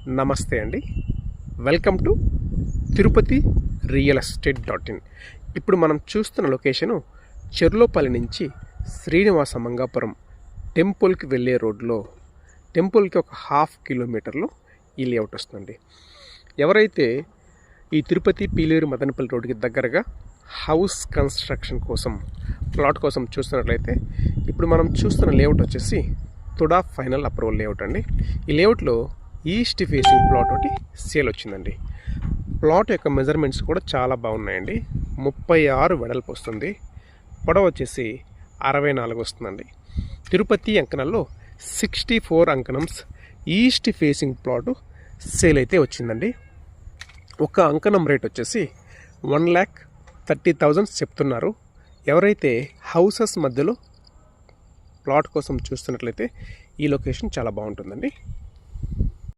నమస్తే అండి. Welcome to Tirupati real estate .in. ఇప్పుడు మనం చూస్తున్న లొకేషను చెర్లోపల్లి నుంచి శ్రీనివాస మంగాపురం టెంపుల్కి వెళ్ళే రోడ్లో, టెంపుల్కి ఒక 1/2 కిలోమీటర్లో ఈ లేఅవుట్ వస్తుందండి. ఎవరైతే ఈ తిరుపతి పీలేరు మదనపల్లి రోడ్డుకి దగ్గరగా హౌస్ కన్స్ట్రక్షన్ కోసం, ప్లాట్ కోసం చూస్తున్నట్లయితే ఇప్పుడు మనం చూస్తున్న లేఅవుట్ వచ్చేసి తుడా ఫైనల్ అప్రూవల్ లేఅవుట్ అండి. ఈ లేఅవుట్లో ఈస్ట్ ఫేసింగ్ ప్లాట్ ఒకటి సేల్ వచ్చిందండి. ప్లాట్ యొక్క మెజర్మెంట్స్ కూడా చాలా బాగున్నాయండి. 36 వెడల్పు వస్తుంది, పొడవు వచ్చేసి 64 వస్తుందండి. తిరుపతి అంకణంలో 64 అంకణమ్స్ ఈస్ట్ ఫేసింగ్ ప్లాటు సేల్ అయితే వచ్చిందండి. ఒక అంకణం రేట్ వచ్చేసి 1,30,000 చెప్తున్నారు. ఎవరైతే హౌసెస్ మధ్యలో ప్లాట్ కోసం చూస్తున్నట్లయితే ఈ లొకేషన్ చాలా బాగుంటుందండి.